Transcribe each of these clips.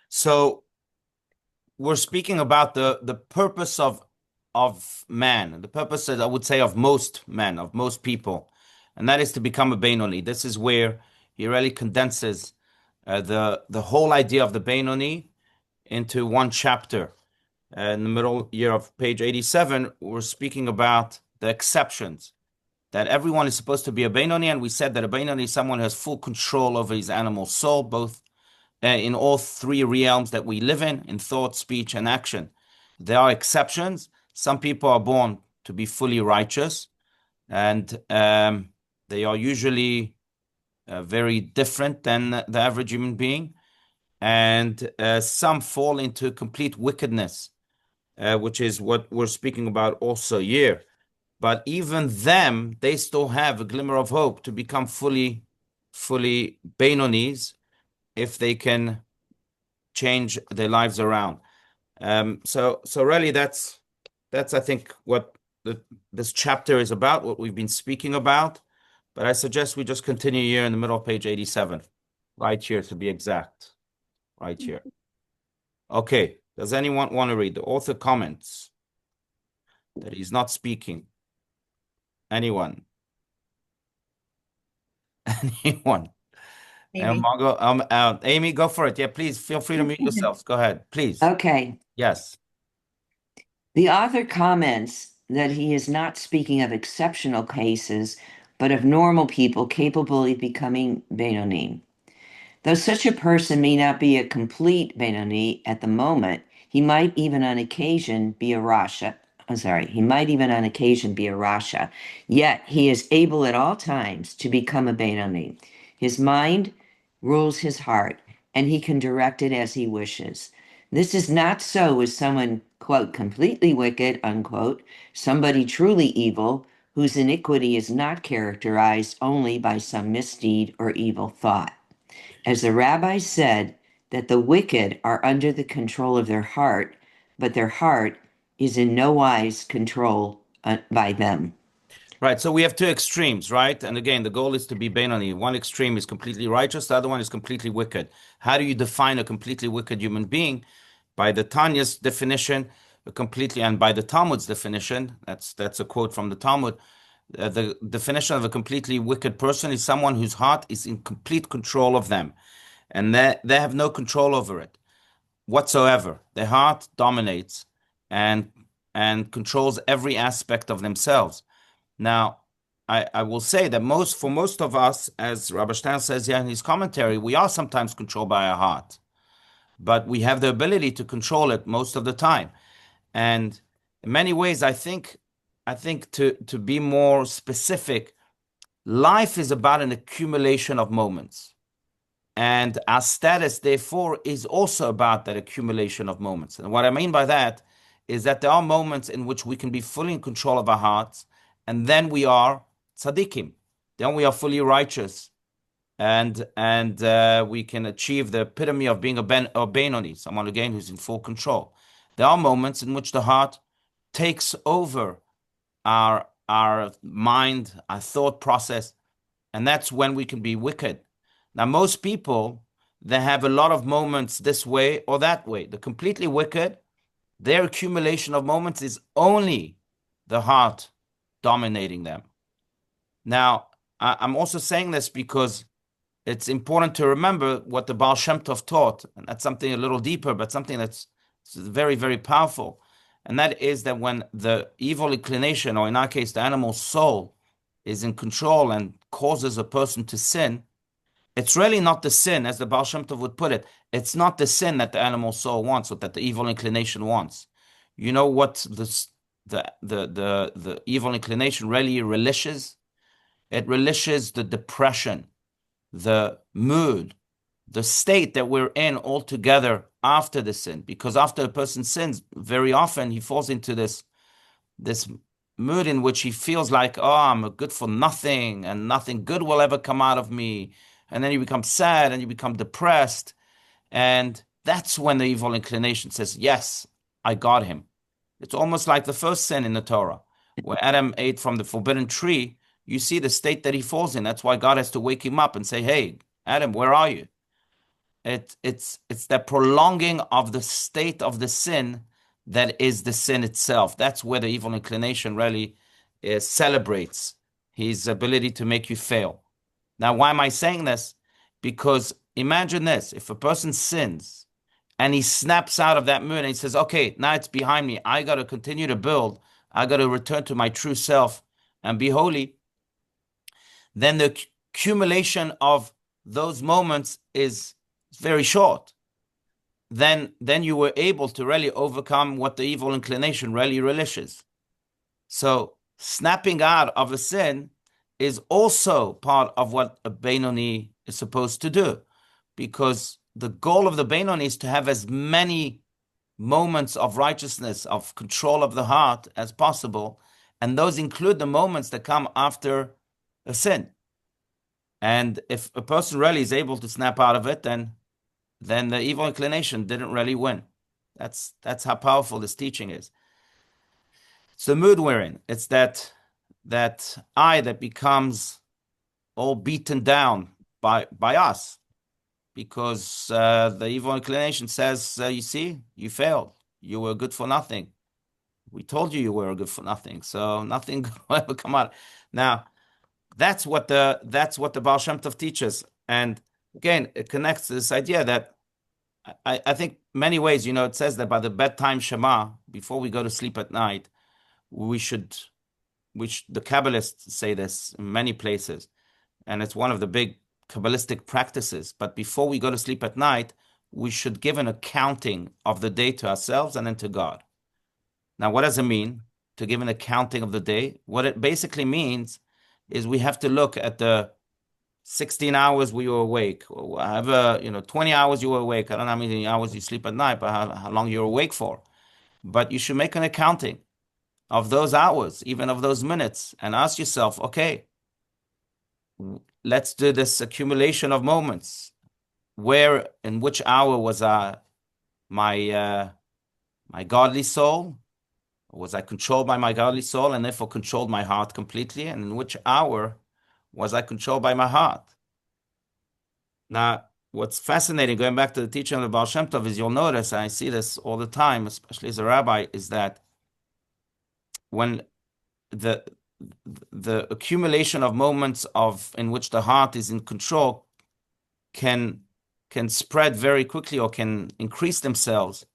So we're speaking about the purpose of man, the purpose, I would say, of most men, of most people, and that is to become a Benoni. This is where he really condenses the whole idea of the Benoni into one chapter. In the middle year of page 87, we're speaking about the exceptions, that everyone is supposed to be a Benoni, and we said that a Benoni is someone who has full control over his animal soul, both in all three realms that we live in thought, speech, and action. There are exceptions. Some people are born to be fully righteous, and they are usually very different than the average human being. And some fall into complete wickedness, which is what we're speaking about also here. But even them, they still have a glimmer of hope to become fully Benonis if they can change their lives around. So really, that's I think what this chapter is about, what we've been speaking about. But I suggest we just continue here in the middle of page 87, right here to be exact, right here. Okay. Does anyone want to read? The author comments that he's not speaking. Anyone? Anyone? And Maybe. Margot, Amy, go for it. Yeah, please feel free to mute yourselves. Go ahead, please. Okay. Yes. The author comments that he is not speaking of exceptional cases, but of normal people capable of becoming Benoni. Though such a person may not be a complete Benoni at the moment, he might even on occasion be a Rasha. He might even on occasion be a Rasha. Yet he is able at all times to become a Benoni. His mind rules his heart, and he can direct it as he wishes. This is not so with someone, quote, completely wicked, unquote, somebody truly evil, whose iniquity is not characterized only by some misdeed or evil thought. As the rabbi said, that the wicked are under the control of their heart, but their heart is in no wise controlled by them. Right. So we have two extremes, right? And again, the goal is to be Benoni. One extreme is completely righteous, the other one is completely wicked. How do you define a completely wicked human being? By the Tanya's definition, completely, and by the Talmud's definition, that's a quote from the Talmud. The definition of a completely wicked person is someone whose heart is in complete control of them, and they have no control over it whatsoever. Their heart dominates and and controls every aspect of themselves. Now, I will say that for most of us, as Rabbi Stein says here in his commentary, we are sometimes controlled by our heart, but we have the ability to control it most of the time. And in many ways, I think to be more specific, life is about an accumulation of moments. And our status, therefore, is also about that accumulation of moments. And what I mean by that is that there are moments in which we can be fully in control of our hearts, and then we are tzaddikim. Then we are fully righteous, and we can achieve the epitome of being a Benoni, someone again who's in full control. There are moments in which the heart takes over our mind, our thought process, and that's when we can be wicked. Now, most people, they have a lot of moments this way or that way. The completely wicked, their accumulation of moments is only the heart dominating them. Now, I'm also saying this because it's important to remember what the Baal Shem Tov taught, and that's something a little deeper, but something that's very, very powerful. And that is that when the evil inclination, or in our case, the animal soul, is in control and causes a person to sin, it's really not the sin, as the Baal Shem Tov would put it. It's not the sin that the animal soul wants, or that the evil inclination wants. You know what the evil inclination really relishes? It relishes the depression, the mood, the state that we're in altogether after the sin. Because after a person sins, very often he falls into this mood in which he feels like, oh, I'm a good for nothing and nothing good will ever come out of me. And then you become sad and you become depressed. And that's when the evil inclination says, yes, I got him. It's almost like the first sin in the Torah, where Adam ate from the forbidden tree. You see the state that he falls in. That's why God has to wake him up and say, hey, Adam, where are you? It's that prolonging of the state of the sin that is the sin itself. That's where the evil inclination really celebrates his ability to make you fail. Now, why am I saying this? Because imagine this: if a person sins and he snaps out of that mood and he says, "Okay, now it's behind me. I got to continue to build. I got to return to my true self and be holy." Then the accumulation of those moments is very short. Then you were able to really overcome what the evil inclination really relishes. So snapping out of a sin is also part of what a Benoni is supposed to do, because the goal of the Benoni is to have as many moments of righteousness, of control of the heart as possible, and those include the moments that come after a sin. And if a person really is able to snap out of it, then the evil inclination didn't really win. That's how powerful this teaching is. It's the mood we're in. It's that I that becomes all beaten down by us because the evil inclination says, you see, you failed. You were good for nothing. We told you were good for nothing, so nothing will ever come out. Now, that's what the Baal Shem Tov teaches, and again, it connects to this idea that I think many ways, it says that by the bedtime Shema, before we go to sleep at night, we should, which the Kabbalists say this in many places, and it's one of the big Kabbalistic practices. But before we go to sleep at night, we should give an accounting of the day to ourselves and then to God. Now, what does it mean to give an accounting of the day? What it basically means is we have to look at the 16 hours we were awake, or however, 20 hours you were awake. I don't know how many hours you sleep at night, but how long you're awake for. But you should make an accounting of those hours, even of those minutes, and ask yourself, okay, let's do this accumulation of moments. Where, in which hour was my my godly soul? Was I controlled by my godly soul and therefore controlled my heart completely? And in which hour was I controlled by my heart? Now, what's fascinating, going back to the teaching of the Baal Shem Tov, is you'll notice, and I see this all the time, especially as a rabbi, is that when the the accumulation of moments of in which the heart is in control can spread very quickly or can increase themselves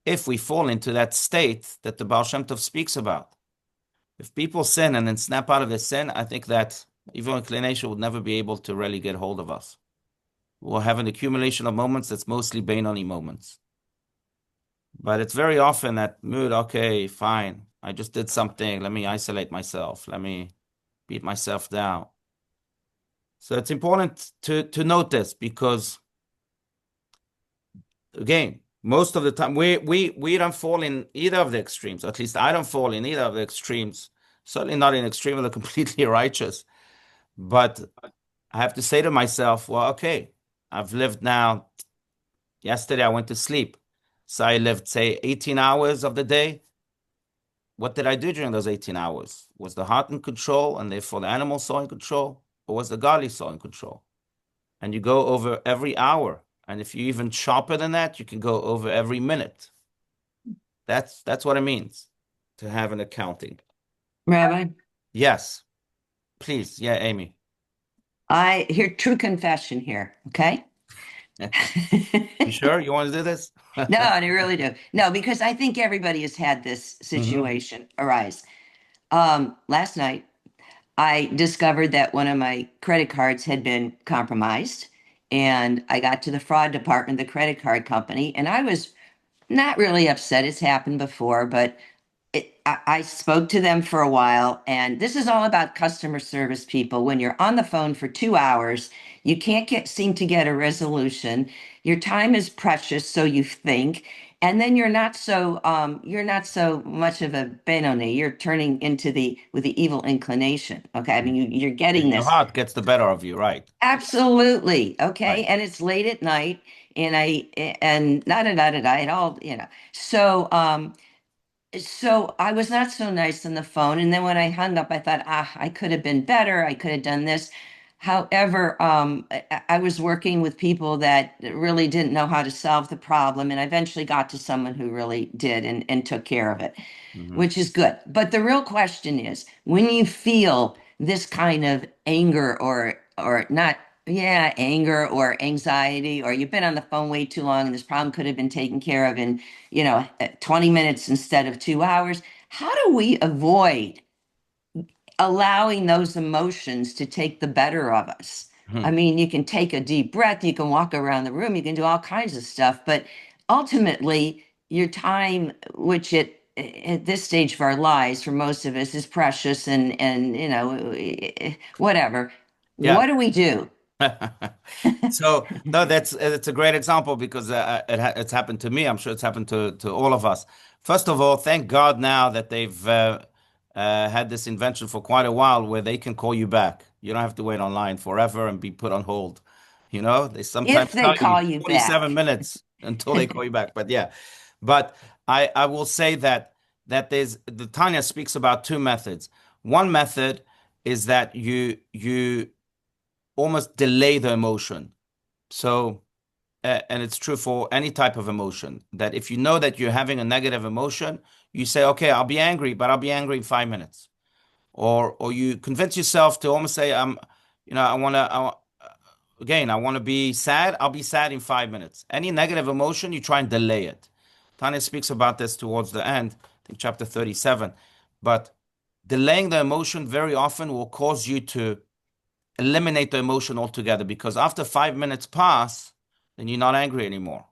if we fall into that state that the Baal Shem Tov speaks about. If people sin and then snap out of their sin, I think that evil inclination would never be able to really get hold of us. We'll have an accumulation of moments that's mostly Benoni moments. But it's very often that mood, okay, fine, I just did something, let me isolate myself, let me beat myself down. So it's important to note this because, again, most of the time we don't fall in either of the extremes. At least I don't fall in either of the extremes. Certainly not in extreme of the completely righteous. But I have to say to myself, well, okay, I've lived now. Yesterday I went to sleep. So I lived, say, 18 hours of the day. What did I do during those 18 hours? Was the heart in control and therefore the animal soul in control? Or was the godly soul in control? And you go over every hour. And if you even sharper than that, you can go over every minute. That's what it means to have an accounting. Rabbi, Yes, please. Yeah, Amy. I hear true confession here, okay? You sure you want to do this? No, and I really do. No, because I think everybody has had this Hmm. situation arise. Last night, I discovered that one of my credit cards had been compromised, and I got to the fraud department, the credit card company, and I was not really upset. It's happened before, but I spoke to them for a while, and this is all about customer service people. When you're on the phone for 2 hours, you can't seem to get a resolution. Your time is precious, so you think, and then you're not so much of a Benoni. You're turning into the with the evil inclination. Okay, I mean you're getting Your this heart gets the better of you, right? absolutely okay, Right. and it's late at night, and da da da da da, and all so I was not so nice on the phone. And then when I hung up, I thought, I could have been better. I could have done this. However, I was working with people that really didn't know how to solve the problem, and I eventually got to someone who really did and took care of it, Hmm. which is good. But the real question is, when you feel this kind of anger or not, yeah, anger or anxiety, or you've been on the phone way too long and this problem could have been taken care of in, 20 minutes instead of 2 hours, how do we avoid allowing those emotions to take the better of us? I Hmm. mean, you can take a deep breath, you can walk around the room, you can do all kinds of stuff, but ultimately, your time, which at this stage of our lives, for most of us, is precious and whatever. Yeah. What do we do? So no, that's it's a great example because it's happened to me. I'm sure it's happened to all of us. First of all, thank God now that they've had this invention for quite a while where they can call you back. You don't have to wait online forever and be put on hold. You know, they If sometimes they tell you call you 47 back. minutes until they call you back. But yeah, but I will say that there's the Tanya speaks about two methods. One method is that you almost delay the emotion. So, and it's true for any type of emotion, that if you know that you're having a negative emotion, you say, okay, I'll be angry, but I'll be angry in 5 minutes. Or you convince yourself to almost say, I want to, again, I want to be sad. I'll be sad in 5 minutes. Any negative emotion, you try and delay it. Tanya speaks about this towards the end, I think chapter 37. But delaying the emotion very often will cause you to eliminate the emotion altogether because after 5 minutes pass, then you're not angry anymore.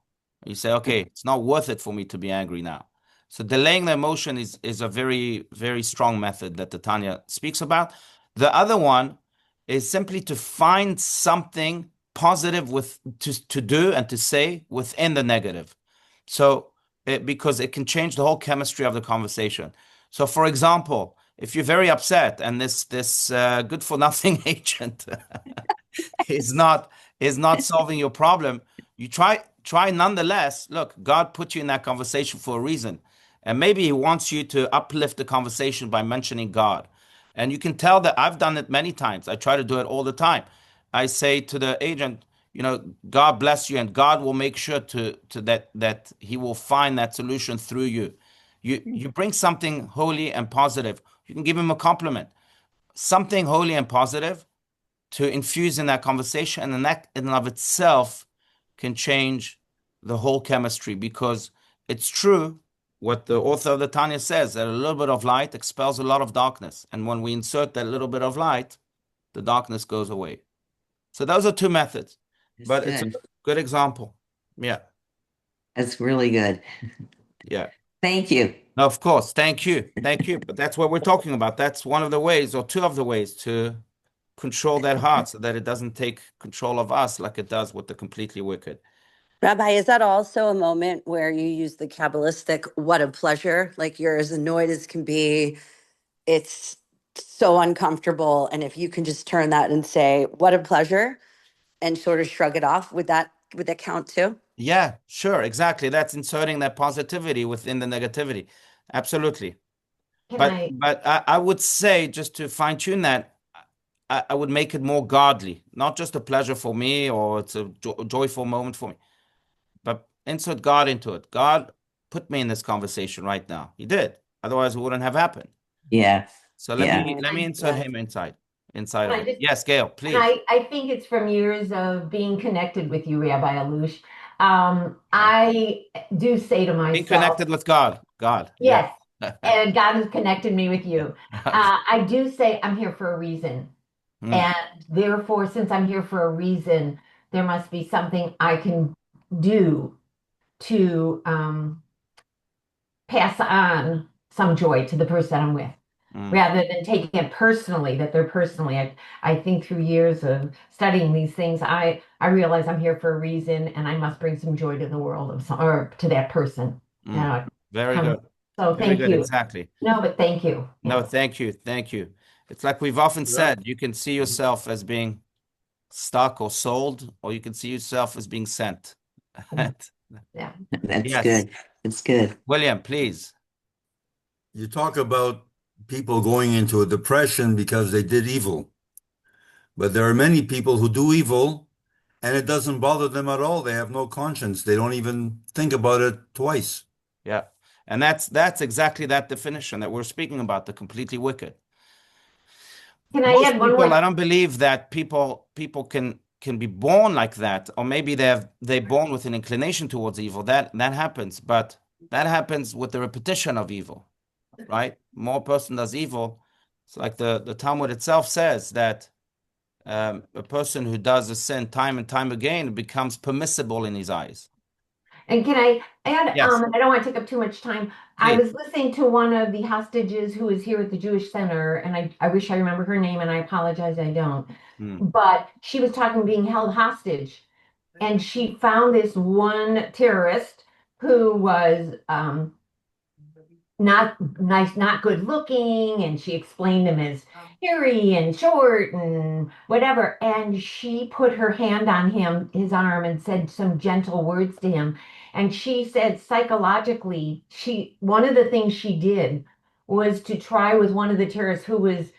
You say, okay, it's not worth it for me to be angry now. So delaying the emotion is a very, very strong method that the Tanya speaks about. The other one is simply to find something positive to do and to say within the negative. So because it can change the whole chemistry of the conversation. So for example, if you're very upset and this good for nothing agent is not solving your problem, you try nonetheless. Look, God put you in that conversation for a reason, and maybe He wants you to uplift the conversation by mentioning God. And you can tell that I've done it many times. I try to do it all the time. I say to the agent, God bless you, and God will make sure to that He will find that solution through you. You bring something holy and positive. You can give him a compliment, something holy and positive to infuse in that conversation, and that in and of itself can change the whole chemistry because it's true what the author of the Tanya says that a little bit of light expels a lot of darkness. And when we insert that little bit of light, the darkness goes away. So those are two methods, It's but it's a good. good example. Yeah, That's really good. yeah. Thank you. No, of course. Thank you. Thank you. But that's what we're talking about. That's one of the ways, or two of the ways to control that heart so that it doesn't take control of us like it does with the completely wicked. Rabbi, is that also a moment where you use the Kabbalistic what a pleasure? Like you're as annoyed as can be. It's so uncomfortable. And if you can just turn that and say, what a pleasure, and sort of shrug it off, would that count too? Yeah, sure, exactly. That's inserting that positivity within the negativity. Absolutely. Can But I? but I would say just to fine tune that, I would make it more godly, not just a pleasure for me or it's a joyful moment for me, but insert God into it. God put me in this conversation right now. He did. Otherwise, it wouldn't have happened. Yeah. So let Yeah. me let me insert Yes. him inside Can of I it. just? Yes, Gail, And please. I think it's from years of being connected with you, Rabbi Alush. Uh, I do say to Being myself, connected with God. God. Yeah. yes, and God has connected me with you. I do say I'm here for a reason. Mm, And therefore, since I'm here for a reason, there must be something I can do to pass on some joy to the person I'm with, mm, rather than taking it personally, that they're personally. I think through years of studying these things, I realize I'm here for a reason and I must bring some joy to the world of some, or to that person. You mm. know, Very come. good. So Very thank good. you. Exactly. No, but thank you. No, Yeah. thank you. Thank you. It's like we've often Yeah. said, you can see yourself as being stuck or sold, or you can see yourself as being sent. Yeah. That's Yes. good. That's good. William, please. You talk about people going into a depression because they did evil. But there are many people who do evil and it doesn't bother them at all. They have no conscience. They don't even think about it twice. Yeah. And that's exactly that definition that we're speaking about, the completely wicked. Can I Most add one people, more? I don't believe that people can be born like that, or maybe they're born with an inclination towards evil. That happens, but that happens with the repetition of evil, right? More a person does evil. It's like the Talmud itself says that a person who does a sin time and time again becomes permissible in his eyes. And can I add, Yes, I don't want to take up too much time. I please. was listening to one of the hostages who is here at the Jewish Center, and I wish I remember her name, and I apologize, I don't. Hmm. But she was talking being held hostage, and she found this one terrorist who was not nice, not good looking, and she explained him as hairy and short and whatever. And she put her hand on his arm, and said some gentle words to him. And she said psychologically, one of the things she did was to try with one of the terrorists who was,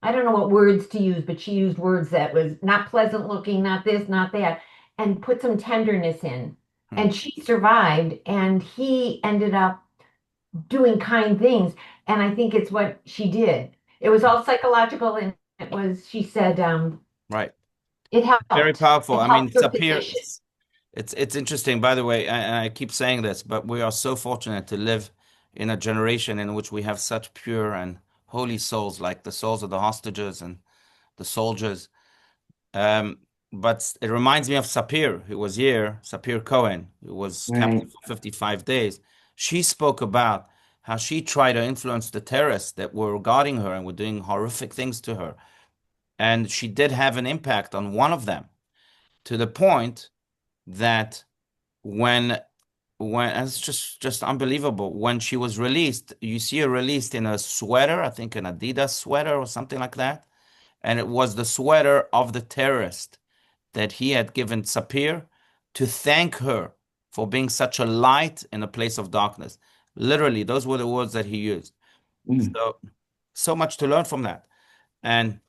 I don't know what words to use, but she used words that was not pleasant looking, not this, not that, and put some tenderness in. Hmm. And she survived, and he ended up doing kind things. And I think it's what she did. It was all psychological, and it was, she said, Right. it Very helped. powerful. It I mean, helped it's her up here. position. It's interesting, by the way, and I keep saying this, but we are so fortunate to live in a generation in which we have such pure and holy souls, like the souls of the hostages and the soldiers. Um, but it reminds me of Sapir, who was here, Sapir Cohen, who was captive Right. for 55 days. She spoke about how she tried to influence the terrorists that were guarding her and were doing horrific things to her. And she did have an impact on one of them to the point that when and it's just unbelievable. When she was released, you see her released in a sweater, I think an Adidas sweater or something like that. And it was the sweater of the terrorist that he had given Sapir to thank her for being such a light in a place of darkness. Literally, those were the words that he used. Mm. So much to learn from that. And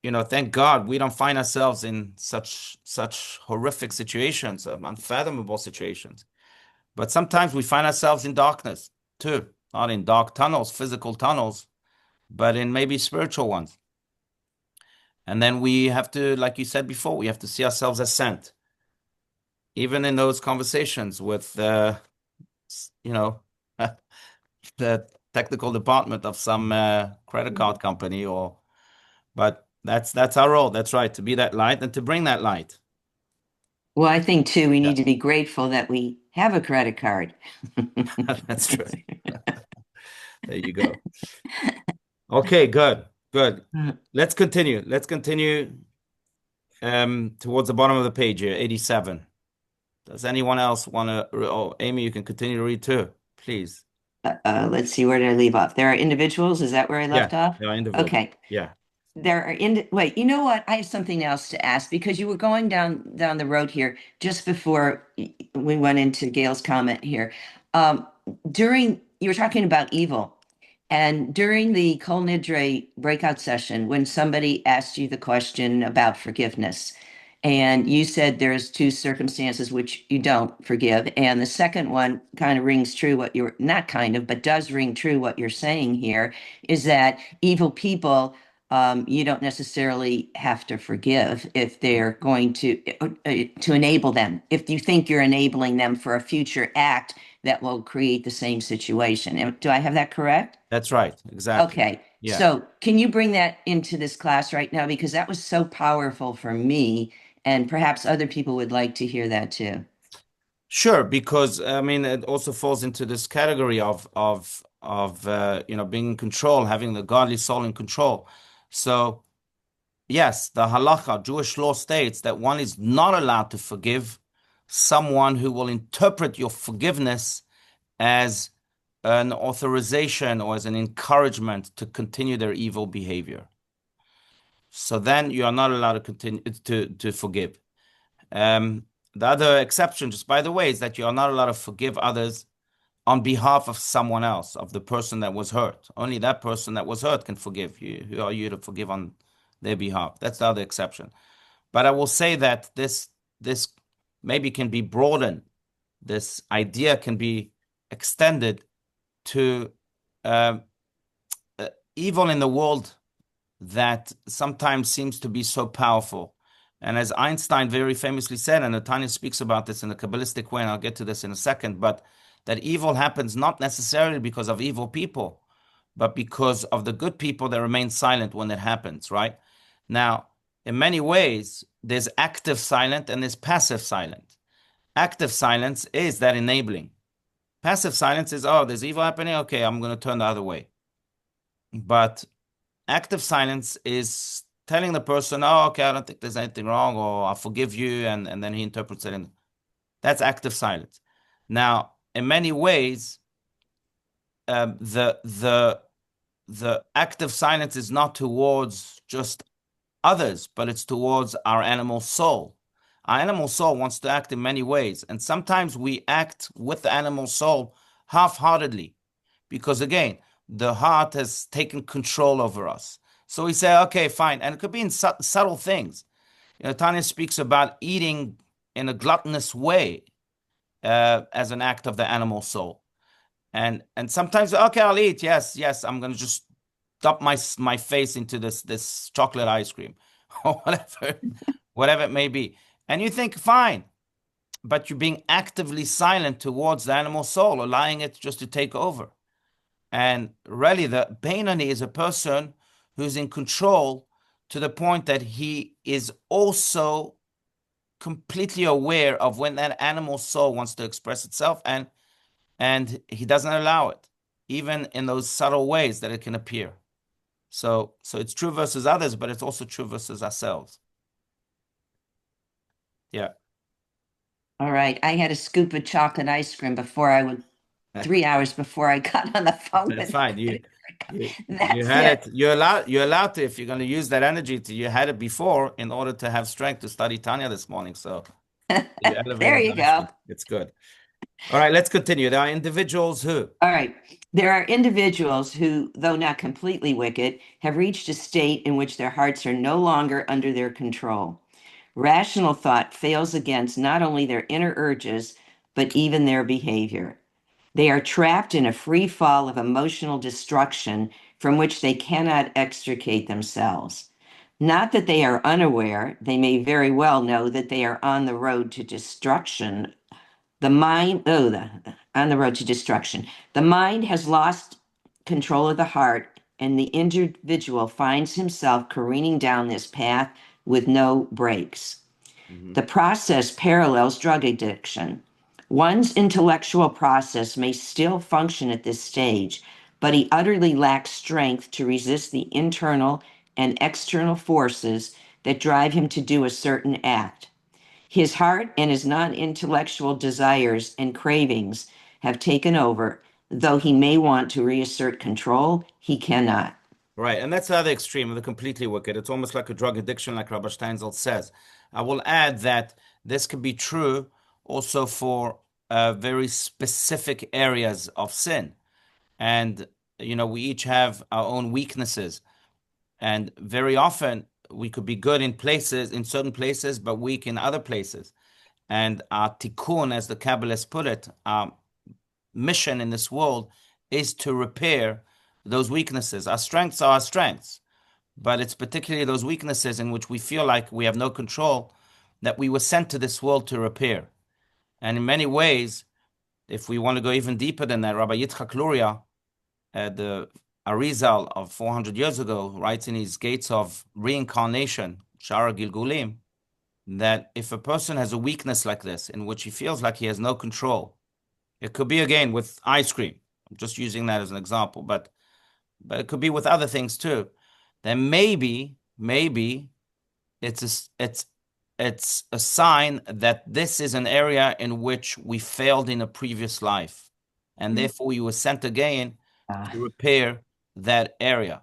thank God we don't find ourselves in such horrific situations, unfathomable situations. But sometimes we find ourselves in darkness too, not in dark tunnels, physical tunnels, but in maybe spiritual ones. And then we have to, like you said before, we have to see ourselves as sent, even in those conversations with, you know, the technical department of some credit card company, but that's our role. That's right, to be that light and to bring that light. Well, I think too, we Yeah, need to be grateful that we have a credit card. that's true. There you go. Okay, good, good. Let's continue. Let's continue towards the bottom of the page here, 87. Does anyone else want to? Oh, Amy, you can continue to read too, please. Let's see, where did I leave off? There are individuals. Is that where I Yeah, left off? they are individuals. Okay. Yeah, Wait, you know what? I have something else to ask because you were going down the road here just before we went into Gail's comment here. Um, during you were talking about evil, and during the Kol Nidre breakout session, when somebody asked you the question about forgiveness, and you said there's two circumstances which you don't forgive, and the second one kind of rings true what you're not kind of, but does ring true what you're saying here is that evil people you don't necessarily have to forgive if they're going to enable them. If you think you're enabling them for a future act that will create the same situation. Do I have that correct? that's right. Exactly. Okay. Yeah. So can you bring that into this class right now? Because that was so powerful for me, and perhaps other people would like to hear that too. Sure, because I mean it also falls into this category of being in control, having the godly soul in control. So yes, the halacha, Jewish law states that one is not allowed to forgive someone who will interpret your forgiveness as an authorization or as an encouragement to continue their evil behavior. So then you are not allowed to continue to forgive. The other exception, just by the way, is that you are not allowed to forgive others on behalf of someone else, of the person that was hurt. Only that person that was hurt can forgive you. Who are you to forgive on their behalf. That's the other exception. But I will say that this maybe can be broadened. This idea can be extended to um, evil in the world that sometimes seems to be so powerful. And as Einstein very famously said, and Tanya speaks about this in a Kabbalistic way, and I'll get to this in a second, but that evil happens not necessarily because of evil people, but because of the good people that remain silent when it happens, right? Now, in many ways, there's active silent and there's passive silent. Active silence is that enabling. Passive silence is, oh, there's evil happening. Okay, I'm going to turn the other way. But active silence is telling the person, oh, okay, I don't think there's anything wrong, or I'll forgive you, and then he interprets it. And that's active silence. Now, in many ways, the active silence is not towards just others, but it's towards our animal soul. Our animal soul wants to act in many ways, and sometimes we act with the animal soul half-heartedly, because again, the heart has taken control over us. So we say, okay, fine, and it could be in subtle things. Tanya speaks about eating in a gluttonous way as an act of the animal soul. And sometimes, okay, I'll eat. Yes, yes, I'm gonna just dump my face into this chocolate ice cream or whatever it may be. And you think, fine, but you're being actively silent towards the animal soul, allowing it just to take over. And really, the Beinoni is a person who's in control to the point that he is also completely aware of when that animal soul wants to express itself, and he doesn't allow it, even in those subtle ways that it can appear. So it's true versus others, but it's also true versus ourselves. Yeah. All right. I had a scoop of chocolate ice cream before I would 3 hours before I got on the phone That's with fine. you. You That's had it. it. You're allowed to, if you're going to use that energy to, you had it before in order to have strength to study Tanya this morning. So you There elevated you go. nicely. It's good. All right, let's continue. There are individuals who. All right. There are individuals who, though not completely wicked, have reached a state in which their hearts are no longer under their control. Rational thought fails against not only their inner urges, but even their behavior. They are trapped in a free fall of emotional destruction from which they cannot extricate themselves. Not that they are unaware, they may very well know that they are on the road to destruction. On the road to destruction. The mind has lost control of the heart, and the individual finds himself careening down this path with no brakes. Mhm. The process parallels drug addiction. One's intellectual process may still function at this stage, but he utterly lacks strength to resist the internal and external forces that drive him to do a certain act. His heart and his non intellectual desires and cravings have taken over. Though he may want to reassert control, he cannot. Right, and that's the other extreme of the completely wicked. It's almost like a drug addiction, like Rabbi Steinzelt says. I will add that this could be true also for very specific areas of sin. And, we each have our own weaknesses. And very often we could be good in certain places, but weak in other places. And our tikkun, as the Kabbalists put it, our mission in this world is to repair those weaknesses. Our strengths are our strengths, but it's particularly those weaknesses in which we feel like we have no control that we were sent to this world to repair. And in many ways, if we want to go even deeper than that, Rabbi Yitzchak Luria, the Arizal of 400 years ago, writes in his Gates of Reincarnation, Shara Gilgulim, that if a person has a weakness like this, in which he feels like he has no control, it could be again with ice cream. I'm just using that as an example, but it could be with other things too. Then maybe it's a sign that this is an area in which we failed in a previous life, and therefore we were sent again to repair that area.